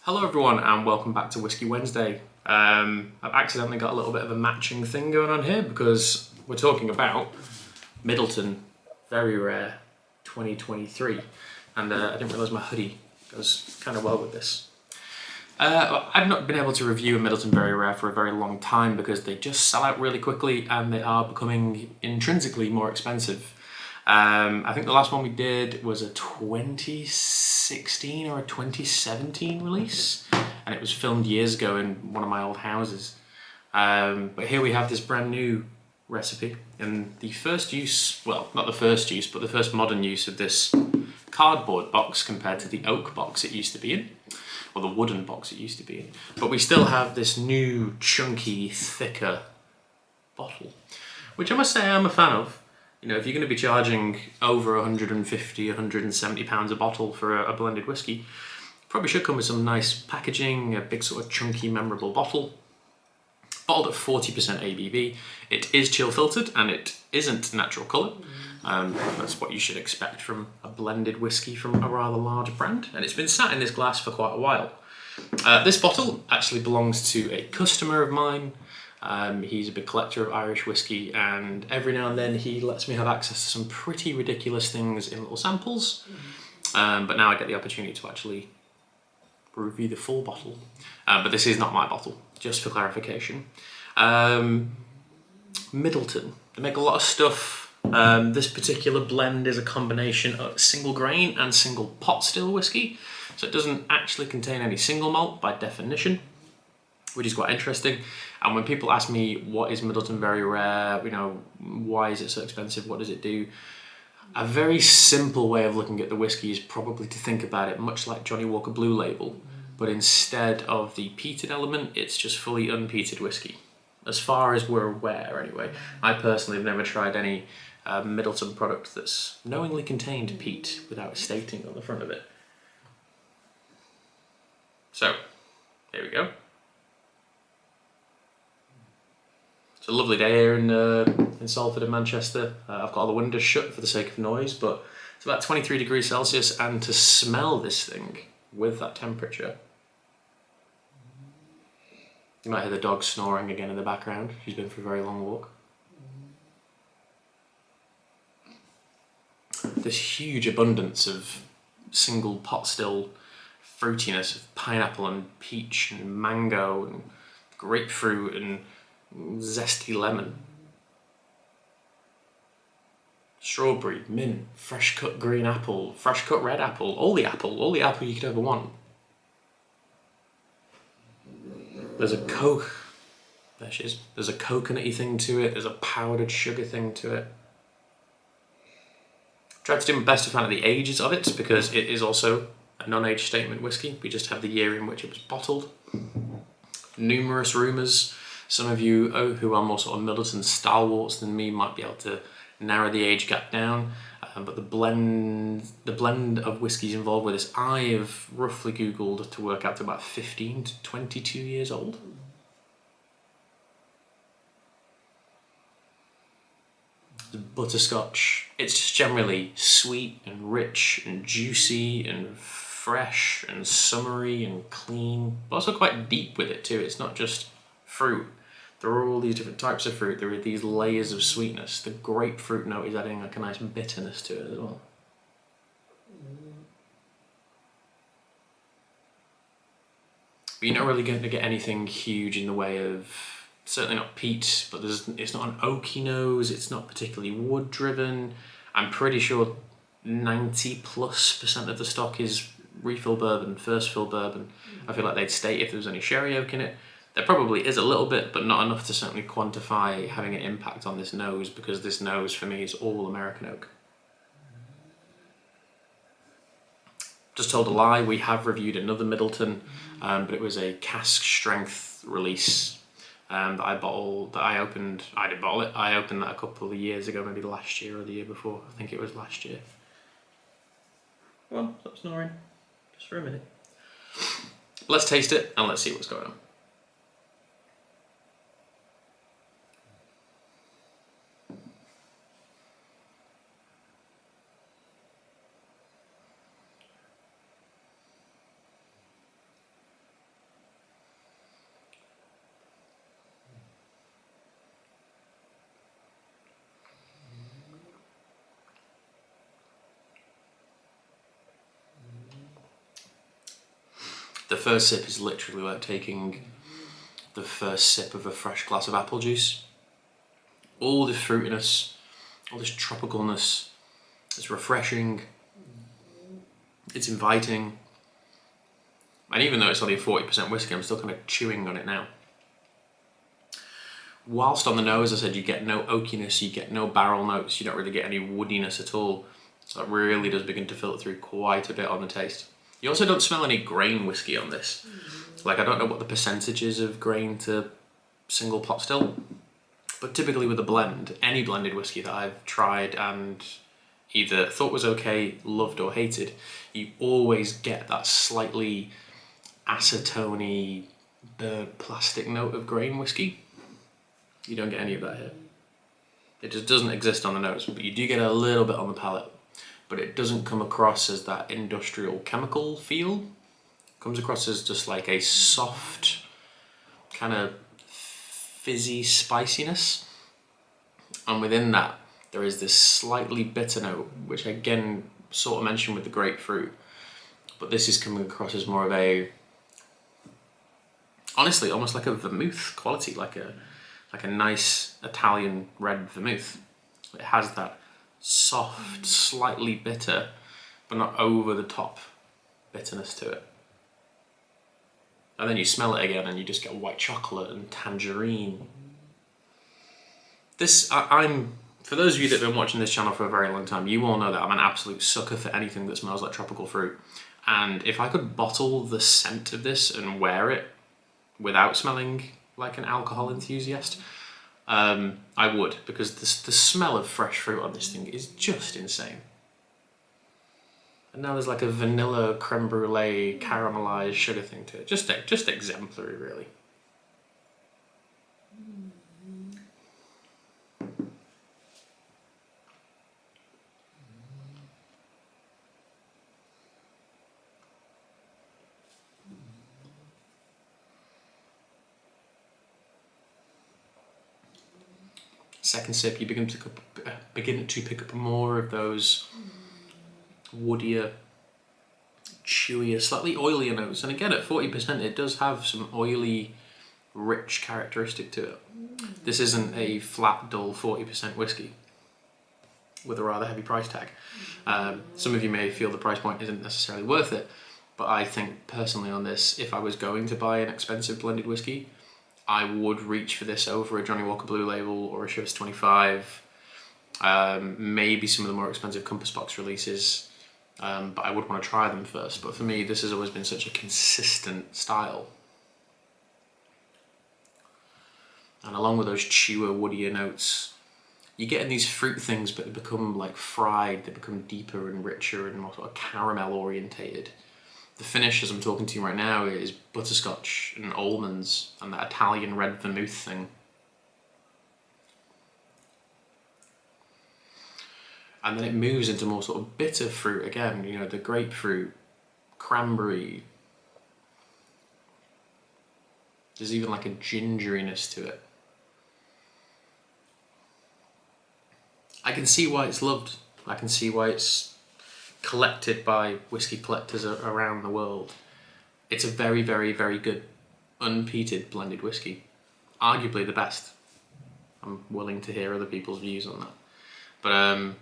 Hello everyone and welcome back to Whiskey Wednesday. I've accidentally got a little bit of a matching thing going on here because we're talking about Midleton Very Rare 2023 and I didn't realise my hoodie goes kind of well with this. I've not been able to review a Midleton Very Rare for a very long time because they just sell out really quickly and they are becoming intrinsically more expensive. I think the last one we did was a 2016 or a 2017 release, and it was filmed years ago in one of my old houses. But here we have this brand new recipe, and the first use, well, not the first use, but the first modern use of this cardboard box compared to the oak box it used to be in, or the wooden box it used to be in. But we still have this new, chunky, thicker bottle, which I must say I'm a fan of. You know, if you're going to be charging over 150, 170 pounds a bottle for a blended whiskey, probably should come with some nice packaging, a big sort of chunky, memorable bottle. Bottled at 40% ABV. It is chill filtered and it isn't natural colour. That's what you should expect from a blended whiskey from a rather large brand. And it's been sat in this glass for quite a while. This bottle actually belongs to a customer of mine. He's a big collector of Irish whiskey, and every now and then he lets me have access to some pretty ridiculous things in little samples. But now I get the opportunity to actually review the full bottle. But this is not my bottle, just for clarification. Middleton, they make a lot of stuff. This particular blend is a combination of single grain and single pot still whiskey, so it doesn't actually contain any single malt by definition, which is quite interesting. And when people ask me what is Midleton Very Rare, you know, why is it so expensive, what does it do? A very simple way of looking at the whiskey is probably to think about it much like Johnnie Walker Blue Label, but instead of the peated element, it's just fully unpeated whiskey. As far as we're aware anyway. I personally have never tried any Midleton product that's knowingly contained peat without stating on the front of it. So, here we go. It's a lovely day here in Salford and Manchester. I've got all the windows shut for the sake of noise, but it's about 23 degrees Celsius, and to smell this thing with that temperature, you might hear the dog snoring again in the background. She's been for a very long walk. This huge abundance of single pot still fruitiness of pineapple and peach and mango and grapefruit and zesty lemon, strawberry, mint, fresh cut green apple, fresh cut red apple, all the apple you could ever want. There's a there she is. There's a coconutty thing to it. There's a powdered sugar thing to it. Tried to do my best to find out the ages of it because it is also a non-age statement whiskey. We just have the year in which it was bottled. Numerous rumours. Some of you who are more sort of Middleton stalwarts than me might be able to narrow the age gap down, but the blend of whiskies involved with this, I have roughly Googled to work out to about 15 to 22 years old. The butterscotch, it's just generally sweet and rich and juicy and fresh and summery and clean, but also quite deep with it too. It's not just fruit. There are all these different types of fruit. There are these layers of sweetness. The grapefruit note is adding like a nice bitterness to it as well. But you're not really going to get anything huge in the way of, certainly not peat, but it's not an oaky nose, it's not particularly wood driven. I'm pretty sure 90+% of the stock is refill bourbon, first fill bourbon. I feel like they'd state if there was any sherry oak in it. There probably is a little bit, but not enough to certainly quantify having an impact on this nose, because this nose for me is all American oak. Just told a lie, we have reviewed another Middleton, but it was a cask strength release that I opened. I didn't bottle it. I opened that a couple of years ago, maybe last year or the year before. I think it was last year. Well, stop snoring, just for a minute. Let's taste it and let's see what's going on. The first sip is literally like taking the first sip of a fresh glass of apple juice. All this fruitiness, all this tropicalness, it's refreshing, it's inviting. And even though it's only a 40% whiskey, I'm still kind of chewing on it now. Whilst on the nose, I said you get no oakiness, you get no barrel notes, you don't really get any woodiness at all. So it really does begin to filter through quite a bit on the taste. You also don't smell any grain whiskey on this. Like, I don't know what the percentage is of grain to single pot still, but typically with a blend, any blended whiskey that I've tried and either thought was okay, loved or hated, you always get that slightly acetone, burnt plastic note of grain whiskey. You don't get any of that here. It just doesn't exist on the nose, but you do get a little bit on the palate. But it doesn't come across as that industrial chemical feel. It comes across as just like a soft, kind of fizzy spiciness. And within that, there is this slightly bitter note, which I again sort of mentioned with the grapefruit. But this is coming across as more of a, honestly, almost like a vermouth quality, like a nice Italian red vermouth. It has that soft, slightly bitter, but not over the top bitterness to it. And then you smell it again and you just get white chocolate and tangerine. I'm for those of you that have been watching this channel for a very long time, you all know that I'm an absolute sucker for anything that smells like tropical fruit. And if I could bottle the scent of this and wear it without smelling like an alcohol enthusiast, I would, because the smell of fresh fruit on this thing is just insane. And now there's like a vanilla creme brulee caramelized sugar thing to it. Just exemplary, really. Second sip, you begin to pick up more of those woodier, chewier, slightly oilier notes. And again, at 40%, it does have some oily, rich characteristic to it. This isn't a flat, dull 40% whiskey with a rather heavy price tag. Some of you may feel the price point isn't necessarily worth it, but I think personally on this, if I was going to buy an expensive blended whiskey, I would reach for this over a Johnnie Walker Blue Label or a Chivas 25, maybe some of the more expensive Compass Box releases, but I would want to try them first. But for me, this has always been such a consistent style. And along with those chewer, woodier notes, you get in these fruit things, but they become like fried, they become deeper and richer and more sort of caramel orientated. The finish, as I'm talking to you right now, is butterscotch and almonds and that Italian red vermouth thing. And then it moves into more sort of bitter fruit again, you know, the grapefruit, cranberry. There's even like a gingeriness to it. I can see why it's loved. I can see why it's collected by whiskey collectors around the world. It's a very, very, very good unpeated blended whiskey. Arguably the best. I'm willing to hear other people's views on that. But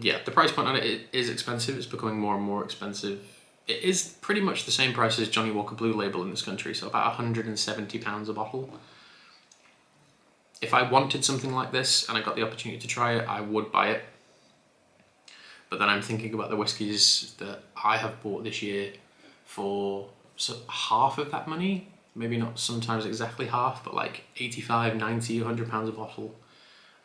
yeah, the price point on it is expensive. It's becoming more and more expensive. It is pretty much the same price as Johnnie Walker Blue Label in this country, so about £170 a bottle. If I wanted something like this and I got the opportunity to try it, I would buy it. But then I'm thinking about the whiskies that I have bought this year for half of that money. Maybe not sometimes exactly half, but like 85, 90, £100 a bottle.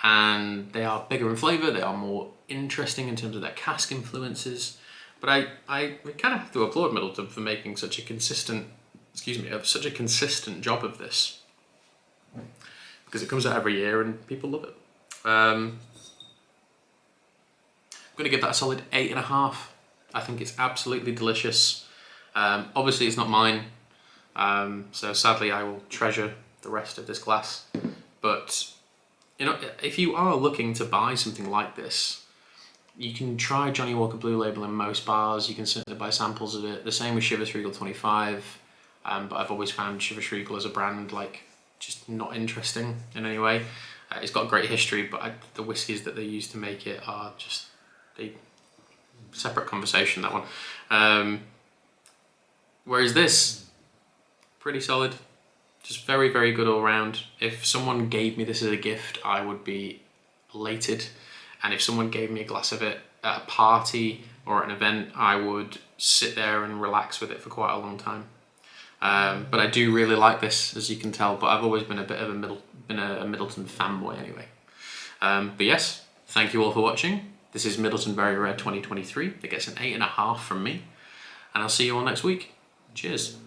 And they are bigger in flavour, they are more interesting in terms of their cask influences. But I kind of have to applaud Middleton for making such a consistent, such a consistent job of this. Because it comes out every year and people love it. I'm going to give that a solid 8.5. I think it's absolutely delicious. Obviously it's not mine, so sadly I will treasure the rest of this glass. But you know, if you are looking to buy something like this, You can try Johnnie Walker Blue Label in most bars. You can certainly buy samples of it. The same with Chivas Regal 25. But I've always found Chivas Regal as a brand like just not interesting in any way. It's got a great history, but the whiskies that they use to make it are just a separate conversation, that one. Whereas this, pretty solid. Just very, very good all round. If someone gave me this as a gift, I would be elated. And if someone gave me a glass of it at a party or at an event, I would sit there and relax with it for quite a long time. But I do really like this, as you can tell, but I've always been a bit of a Middleton fanboy anyway. But yes, thank you all for watching. This is Midleton Very Rare 2023. It gets an 8.5 from me, and I'll see you all next week. Cheers.